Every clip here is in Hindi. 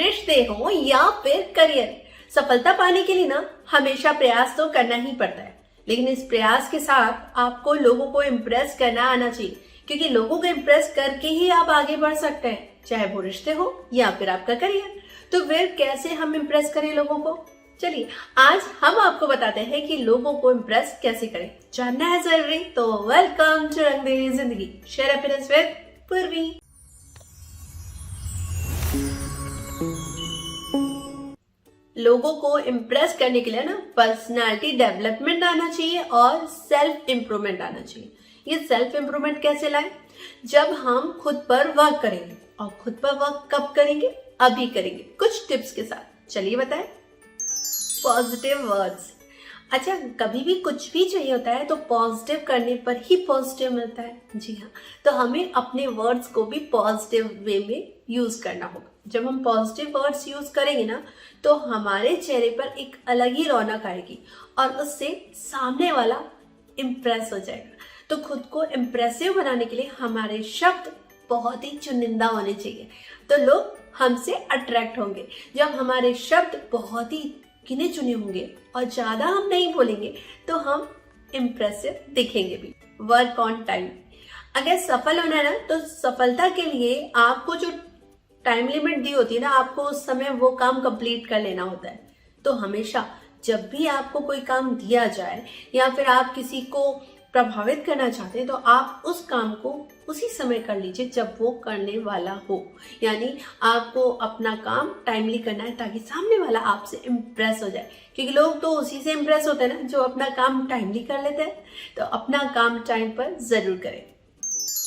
रिश्ते हो या फिर करियर, सफलता पाने के लिए ना हमेशा प्रयास तो करना ही पड़ता है। लेकिन इस प्रयास के साथ आपको लोगों को इम्प्रेस करना आना चाहिए, क्योंकि लोगों को इम्प्रेस करके ही आप आगे बढ़ सकते हैं, चाहे वो रिश्ते हो या फिर आपका करियर। तो फिर कैसे हम इम्प्रेस करें लोगों को? चलिए आज हम आपको बताते हैं कि लोगों को इम्प्रेस कैसे करें। जानना है जरूरी तो वेलकम टू रंग दे जिंदगी, शेयर हैप्पीनेस विद पूर्वी। लोगों को इम्प्रेस करने के लिए ना पर्सनालिटी डेवलपमेंट आना चाहिए और सेल्फ इम्प्रूवमेंट आना चाहिए। ये सेल्फ इम्प्रूवमेंट कैसे लाए? जब हम खुद पर वर्क करेंगे। और खुद पर वर्क कब करेंगे? अभी करेंगे, कुछ टिप्स के साथ। चलिए बताएं। Positive words. अच्छा, कभी भी कुछ भी चाहिए होता है तो पॉजिटिव करने पर ही पॉजिटिव मिलता है। जी हाँ, तो हमें अपने वर्ड्स को भी पॉजिटिव वे में यूज करना होगा। जब हम पॉजिटिव वर्ड्स यूज करेंगे ना तो हमारे चेहरे पर एक अलग ही रौनक आएगी और उससे सामने वाला इम्प्रेस हो जाएगा। तो खुद को इम्प्रेसिव बनाने के लिए हमारे शब्द बहुत ही चुनिंदा होने चाहिए, तो लोग हमसे अट्रैक्ट होंगे। जब हमारे शब्द बहुत ही गिने चुने होंगे और ज्यादा हम नहीं बोलेंगे तो हम इम्प्रेसिव दिखेंगे भी। Work on time. अगर सफल होना है ना तो सफलता के लिए आपको जो टाइम लिमिट दी होती है ना, आपको उस समय वो काम कंप्लीट कर लेना होता है। तो हमेशा जब भी आपको कोई काम दिया जाए या फिर आप किसी को प्रभावित करना चाहते हैं तो आप उस काम को उसी समय कर लीजिए जब वो करने वाला हो। यानी आपको अपना काम टाइमली करना है ताकि सामने वाला आपसे इम्प्रेस हो जाए, क्योंकि लोग तो उसी से इम्प्रेस होते हैं ना जो अपना काम टाइमली कर लेते हैं। तो अपना काम टाइम पर जरूर करें।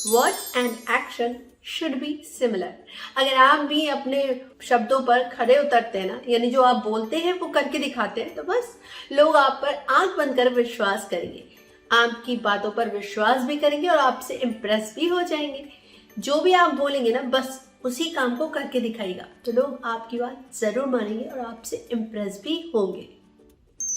Words and action should be similar. अगर आप भी अपने शब्दों पर खड़े उतरते हैं ना, यानी जो आप बोलते हैं वो करके दिखाते हैं, तो बस लोग आप पर आंख बंद कर विश्वास करेंगे, आपकी बातों पर विश्वास भी करेंगे और आपसे इम्प्रेस भी हो जाएंगे। जो भी आप बोलेंगे ना बस उसी काम को करके दिखाएगा, तो लोग आपकी बात जरूर मानेंगे और आपसे इम्प्रेस भी होंगे।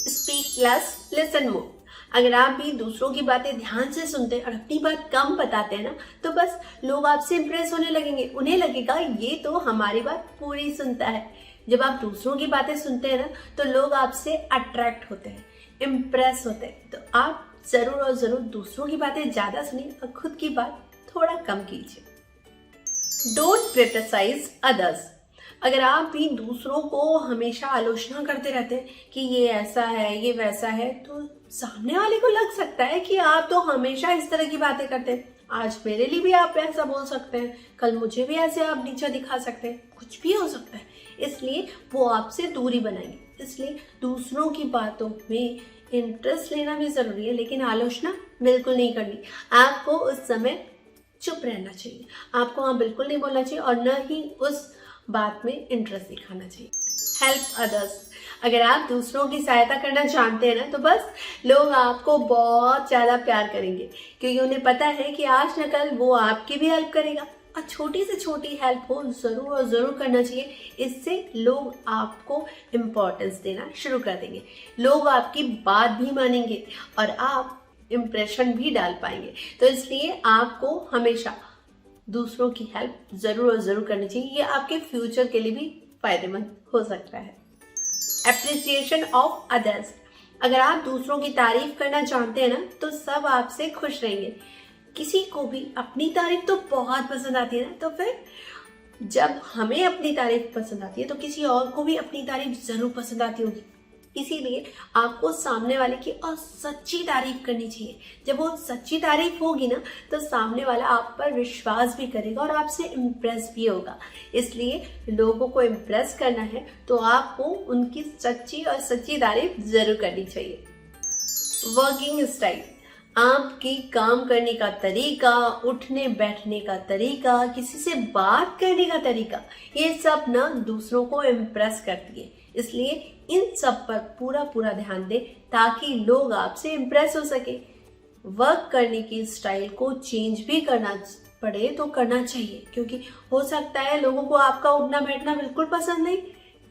Speak less, listen more. अगर आप भी दूसरों की बातें ध्यान से सुनते हैं और अपनी बात कम बताते हैं ना तो बस लोग आपसे इम्प्रेस होने लगेंगे। उन्हें लगेगा ये तो हमारी बात पूरी सुनता है। जब आप दूसरों की बातें सुनते हैं ना तो लोग आपसे अट्रैक्ट होते हैं, इम्प्रेस होते हैं। तो आप जरूर और जरूर दूसरों की बातें ज्यादा सुनिए और खुद की बात थोड़ा कम कीजिए। Don't criticise others. अगर आप भी दूसरों को हमेशा आलोचना करते रहते हैं कि ये ऐसा है, ये वैसा है, तो सामने वाले को लग सकता है कि आप तो हमेशा इस तरह की बातें करते हैं। आज मेरे लिए भी आप ऐसा बोल सकते हैं, कल मुझे भी ऐसे आप नीचा दिखा सकते हैं, कुछ भी हो सकता है। इसलिए वो आपसे दूरी बनाएंगे। इसलिए दूसरों की बातों में इंटरेस्ट लेना भी जरूरी है, लेकिन आलोचना बिल्कुल नहीं करनी। आपको उस समय चुप रहना चाहिए, आपको हाँ बिल्कुल नहीं बोलना चाहिए और न ही उस बात में इंटरेस्ट दिखाना चाहिए। Help others. अगर आप दूसरों की सहायता करना जानते हैं ना तो बस लोग आपको बहुत ज्यादा प्यार करेंगे, क्योंकि उन्हें पता है कि आज न कल वो आपकी भी हेल्प करेगा। और छोटी से छोटी हेल्प हो जरूर और जरूर करना चाहिए। इससे लोग आपको इम्पोर्टेंस देना शुरू कर देंगे, लोग आपकी बात भी मानेंगे और आप इम्प्रेशन भी डाल पाएंगे। तो इसलिए आपको हमेशा दूसरों की हेल्प जरूर और जरूर करनी चाहिए। ये आपके फ्यूचर के लिए भी फायदेमंद हो सकता है। Appreciation of others. अगर आप दूसरों की तारीफ करना जानते हैं ना तो सब आपसे खुश रहेंगे। किसी को भी अपनी तारीफ तो बहुत पसंद आती है ना, तो फिर जब हमें अपनी तारीफ पसंद आती है तो किसी और को भी अपनी तारीफ जरूर पसंद आती होगी। इसीलिए आपको सामने वाले की और सच्ची तारीफ करनी चाहिए। जब वो सच्ची तारीफ होगी ना तो सामने वाला आप पर विश्वास भी करेगा और आपसे इम्प्रेस भी होगा। इसलिए लोगों को इम्प्रेस करना है तो आपको उनकी सच्ची और सच्ची तारीफ जरूर करनी चाहिए। Working style. आपकी काम करने का तरीका, उठने बैठने का तरीका, किसी से बात करने का तरीका, ये सब ना दूसरों को इम्प्रेस करती है। इसलिए इन सब पर पूरा पूरा ध्यान दें ताकि लोग आपसे इम्प्रेस हो सके। वर्क करने की स्टाइल को चेंज भी करना पड़े तो करना चाहिए, क्योंकि हो सकता है लोगों को आपका उठना बैठना बिल्कुल पसंद नहीं,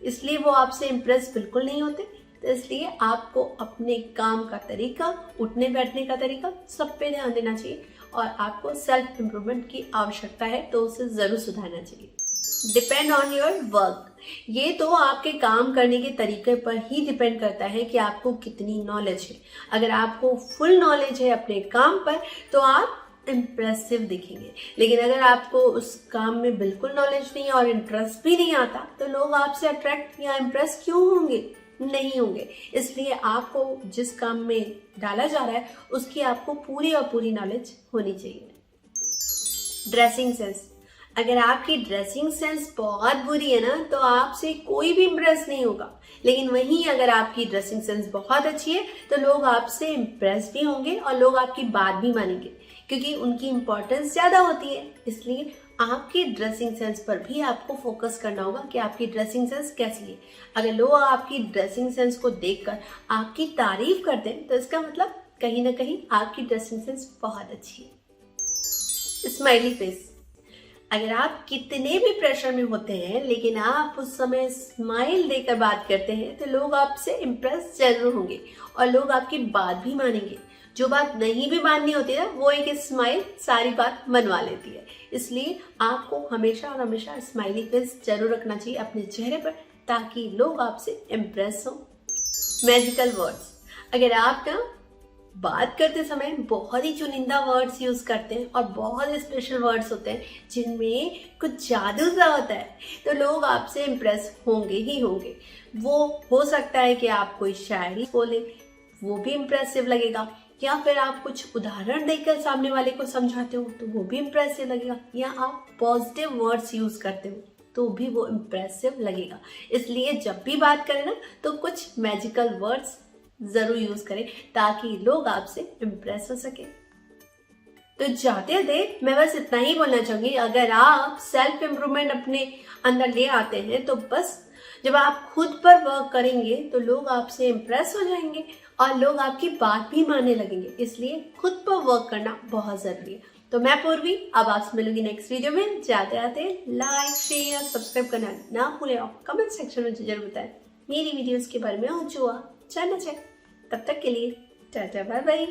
इसलिए वो आपसे इम्प्रेस बिल्कुल नहीं होते। तो इसलिए आपको अपने काम का तरीका, उठने बैठने का तरीका सब पे ध्यान देना चाहिए और आपको सेल्फ इम्प्रूवमेंट की आवश्यकता है तो उसे जरूर सुधारना चाहिए। डिपेंड ऑन योर वर्क, ये तो आपके काम करने के तरीके पर ही डिपेंड करता है कि आपको कितनी नॉलेज है। अगर आपको फुल नॉलेज है अपने काम पर तो आप इम्प्रेसिव दिखेंगे, लेकिन अगर आपको उस काम में बिल्कुल नॉलेज नहीं है और इंटरेस्ट भी नहीं आता तो लोग आपसे अट्रैक्ट या इम्प्रेस क्यों होंगे? नहीं होंगे। इसलिए आपको जिस काम में डाला जा रहा है उसकी आपको पूरी और पूरी नॉलेज होनी चाहिए। ड्रेसिंग सेंस, अगर आपकी ड्रेसिंग सेंस बहुत बुरी है ना तो आपसे कोई भी इम्प्रेस नहीं होगा, लेकिन वहीं अगर आपकी ड्रेसिंग सेंस बहुत अच्छी है तो लोग आपसे इम्प्रेस भी होंगे और लोग आपकी बात भी मानेंगे, क्योंकि उनकी इम्पोर्टेंस ज्यादा होती है। इसलिए आपकी ड्रेसिंग सेंस पर भी आपको फोकस करना होगा कि आपकी ड्रेसिंग सेंस कैसी है। अगर लोग आपकी ड्रेसिंग सेंस को देखकर आपकी तारीफ करते हैं तो इसका मतलब कहीं ना कहीं आपकी ड्रेसिंग सेंस बहुत अच्छी है। स्माइली फेस, अगर आप कितने भी प्रेशर में होते हैं लेकिन आप उस समय स्माइल देकर बात करते हैं तो लोग आपसे इम्प्रेस जरूर होंगे और लोग आपकी बात भी मानेंगे। जो बात नहीं भी माननी होती है वो एक स्माइल सारी बात मनवा लेती है। इसलिए आपको हमेशा और हमेशा स्माइली फेस जरूर रखना चाहिए अपने चेहरे पर, ताकि लोग आपसे इम्प्रेस हो। मैजिकल वर्ड्स, अगर आप ना बात करते समय बहुत ही चुनिंदा वर्ड्स यूज करते हैं और बहुत स्पेशल वर्ड्स होते हैं जिनमें कुछ जादू सा होता है तो लोग आपसे इम्प्रेस होंगे ही होंगे। वो हो सकता है कि आप कोई शायरी बोले, वो भी इम्प्रेसिव लगेगा, या फिर आप कुछ उदाहरण देकर सामने वाले को समझाते हो तो वो भी इम्प्रेसिव लगेगा, या आप पॉजिटिव वर्ड्स यूज करते हो तो भी वो इम्प्रेसिव लगेगा। इसलिए जब भी बात करें ना तो कुछ मैजिकल वर्ड्स जरूर यूज करें ताकि लोग आपसे इम्प्रेस हो सके। तो जाते थे मैं बस इतना ही बोलना चाहूंगी, अगर आप सेल्फ इम्प्रूवमेंट अपने अंदर ले आते हैं तो बस जब आप खुद पर वर्क करेंगे तो लोग आपसे इम्प्रेस हो जाएंगे और लोग आपकी बात भी मानने लगेंगे। इसलिए खुद पर वर्क करना बहुत जरूरी है। तो मैं पूर्वी अब आपसे मिलूंगी नेक्स्ट वीडियो में। जाते आते लाइक शेयर सब्सक्राइब करना ना भूलें और कमेंट सेक्शन में जरूर बताएं मेरी वीडियोस के बारे में और जो आप जानना चाहें। तब तक के लिए टाटा बाय बाय।